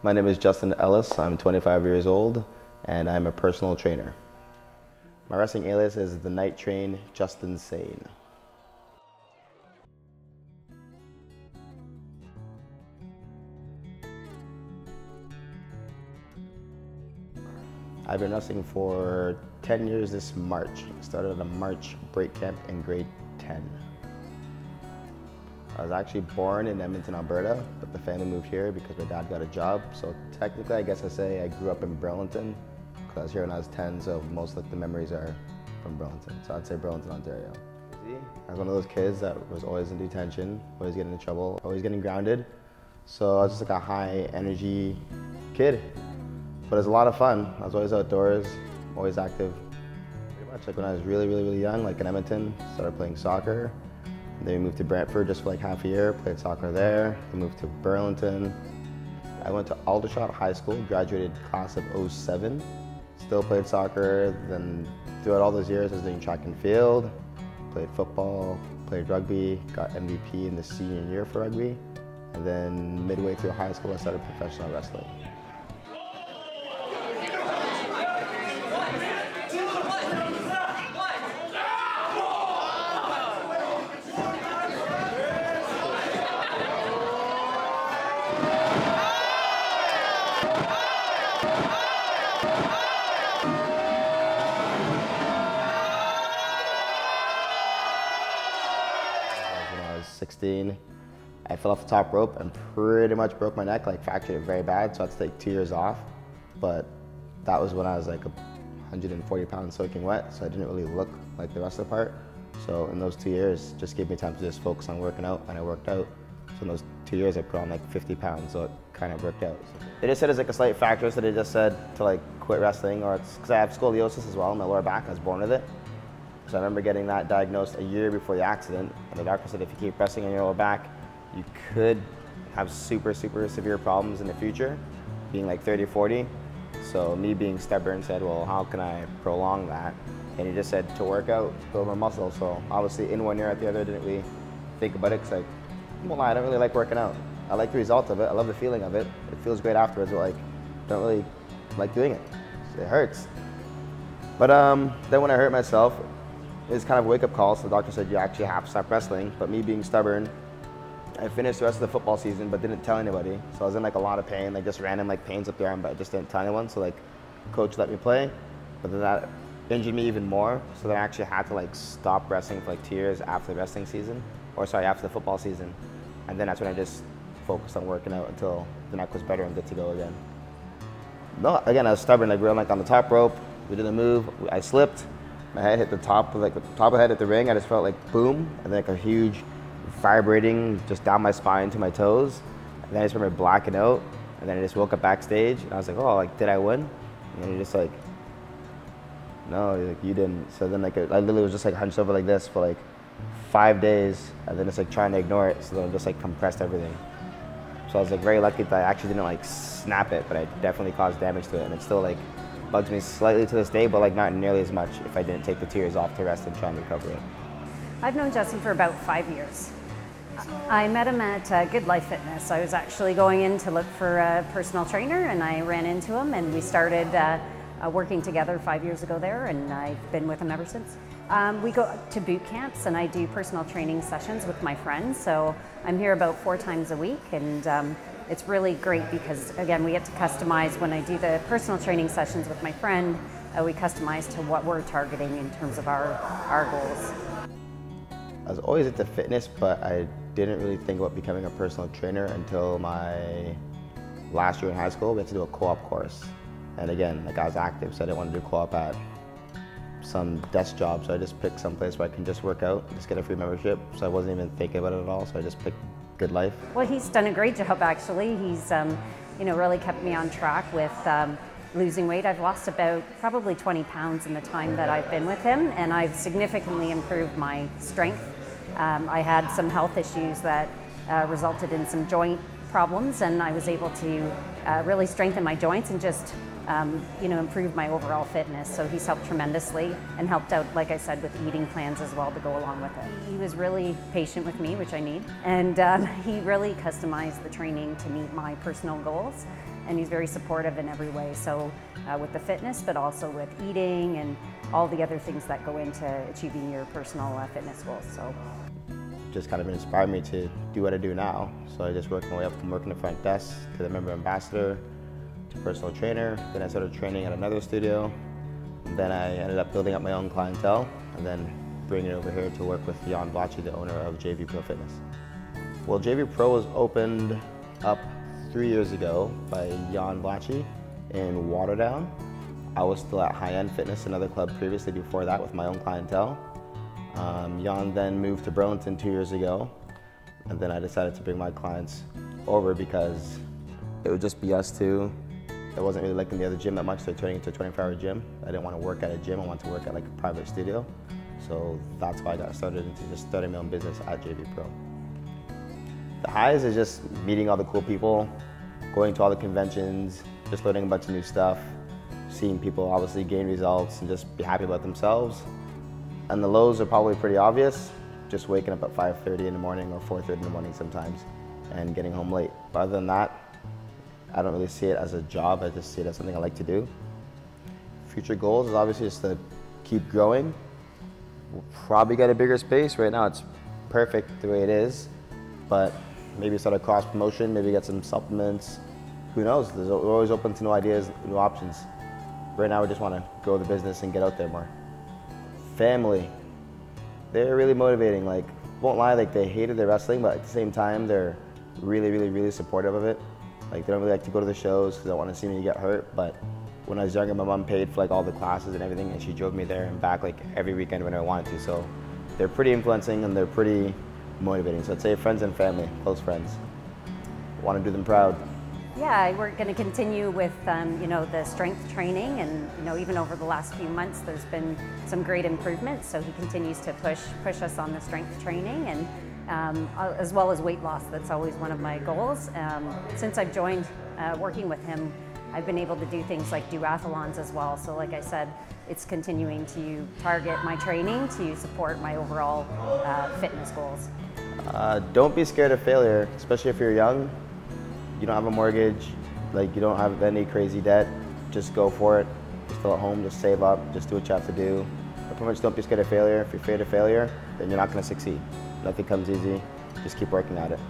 My name is Justin Ellis. I'm 25 years old and I'm a personal trainer. My wrestling alias is the Night Train Justin Sane. I've been wrestling for 10 years this March. I started at a March break camp in grade 10. I was actually born in Edmonton, Alberta, but the family moved here because my dad got a job. So technically, I guess I say I grew up in Burlington because I was here when I was 10, so most of the memories are from Burlington. So I'd say Burlington, Ontario. I was one of those kids that was always in detention, always getting in trouble, always getting grounded. So I was just like a high energy kid. But it was a lot of fun. I was always outdoors, always active. Pretty much like when I was really young, like in Edmonton, started playing soccer. And then we moved to Brantford just for like half a year, played soccer there. We moved to Burlington. I went to Aldershot High School, graduated class of '07. Still played soccer. Then throughout all those years, I was doing track and field, played football, played rugby, got MVP in the senior year for rugby. And then midway through high school, I started professional wrestling. When I was 16, I fell off the top rope and pretty much broke my neck, like fractured it very bad, so I had to take 2 years off. But that was when I was like 140 pounds soaking wet, so I didn't really look like the rest of the part. So in those 2 years, just gave me time to just focus on working out, and I worked out. So in those 2 years, I put on like 50 pounds, so it kind of worked out. They just said it's like a slight fracture, so they just said to like quit wrestling, or it's because I have scoliosis as well in my lower back. I was born with it. So I remember getting that diagnosed a year before the accident, and the doctor said if you keep wrestling on your lower back, you could have super severe problems in the future, being like 30, 40. So me being stubborn said, well, how can I prolong that? And he just said to work out, build more muscle. So obviously in 1 year, at the other, didn't really think about it, because I won't lie, I don't really like working out. I like the result of it, I love the feeling of it. It feels great afterwards, but like, don't really like doing it. It hurts. But then when I hurt myself, it was kind of a wake-up call. So the doctor said you actually have to stop wrestling. But me being stubborn, I finished the rest of the football season but didn't tell anybody. So I was in like a lot of pain, like just random like pains up the arm, but I just didn't tell anyone. So like coach let me play, but then that injured me even more. So then I actually had to like stop wrestling for like 2 years after the wrestling season, or sorry, after the football season. And then that's when I just focused on working out until the neck was better and good to go again. No, again, I was stubborn. Like we were like on the top rope, we did a move, I slipped. My head hit the top of the head at the ring. I just felt like boom, and then like a huge vibrating just down my spine to my toes. And then I just remember blacking out, and then I just woke up backstage, and I was like, oh, like did I win? And then you're just like, no, like you didn't. So then like I literally was just like hunched over like this for like 5 days, and then just like trying to ignore it. So then I just like compressed everything. So I was like very lucky that I actually didn't like snap it, but I definitely caused damage to it, and it still like bugs me slightly to this day, but like not nearly as much if I didn't take the 2 years off to rest and try and recover it. I've known Justin for about 5 years. I met him at Good Life Fitness. I was actually going in to look for a personal trainer, and I ran into him, and we started working together 5 years ago there, and I've been with him ever since. We go to boot camps, and I do personal training sessions with my friends, so I'm here about 4 times a week, and it's really great because, again, we get to customize. When I do the personal training sessions with my friend, we customize to what we're targeting in terms of our goals. I was always into fitness, but I didn't really think about becoming a personal trainer until my last year in high school. We had to do a co-op course. And again, like I was active, so I didn't want to do co-op at some desk job, so I just picked some place where I can just work out, just get a free membership. So I wasn't even thinking about it at all, so I just picked Good Life. Well, he's done a great job, actually. He's really kept me on track with losing weight. I've lost about probably 20 pounds in the time that I've been with him, and I've significantly improved my strength. I had some health issues that resulted in some joint problems, and I was able to really strengthen my joints and just improve my overall fitness. So he's helped tremendously and helped out, like I said, with eating plans as well to go along with it. He was really patient with me, which I need, and he really customized the training to meet my personal goals. and he's very supportive in every way. So with the fitness, but also with eating and all the other things that go into achieving your personal fitness goals. So just kind of inspired me to do what I do now. So I just worked my way up from working the front desk to the member ambassador to personal trainer. Then I started training at another studio. And then I ended up building up my own clientele and then bringing it over here to work with Shannen Brownlie, the owner of JV Pro Fitness. Well, JV Pro was opened up 3 years ago by Shannen Brownlie in Waterdown. I was still at High End Fitness, another club previously before that with my own clientele. Shannen then moved to Burlington 2 years ago, and then I decided to bring my clients over because it would just be us two. I wasn't really liking the other gym that much, so turning into a 24-hour gym. I didn't want to work at a gym, I wanted to work at like a private studio. So that's why I got started into just starting my own business at JV Pro. The highs is just meeting all the cool people, going to all the conventions, just learning a bunch of new stuff, seeing people obviously gain results and just be happy about themselves. And the lows are probably pretty obvious, just waking up at 5:30 in the morning or 4:30 in the morning sometimes and getting home late. But other than that, I don't really see it as a job, I just see it as something I like to do. Future goals is obviously just to keep growing. We'll probably get a bigger space. Right now it's perfect the way it is, but maybe start a cross promotion, maybe get some supplements. Who knows? We're always open to new ideas, new options. Right now we just want to grow the business and get out there more. Family, they're really motivating. Like, won't lie, like they hated their wrestling, but at the same time they're really supportive of it. Like they don't really like to go to the shows because they don't want to see me get hurt, but when I was younger, my mom paid for like all the classes and everything, and she drove me there and back like every weekend when I wanted to. So they're pretty influencing and they're pretty motivating. So I'd say friends and family, close friends. Want to do them proud. Yeah, we're going to continue with you know, the strength training, and you know, even over the last few months there's been some great improvements, so he continues to push us on the strength training, and as well as weight loss. That's always one of my goals. Since I've joined working with him, I've been able to do things like duathlons as well. So like I said, it's continuing to target my training to support my overall fitness goals. Don't be scared of failure, especially if you're young. You don't have a mortgage, like you don't have any crazy debt. Just go for it. You're still at home, just save up, just do what you have to do. But pretty much don't be scared of failure. If you're afraid of failure, then you're not going to succeed. Nothing comes easy, just keep working at it.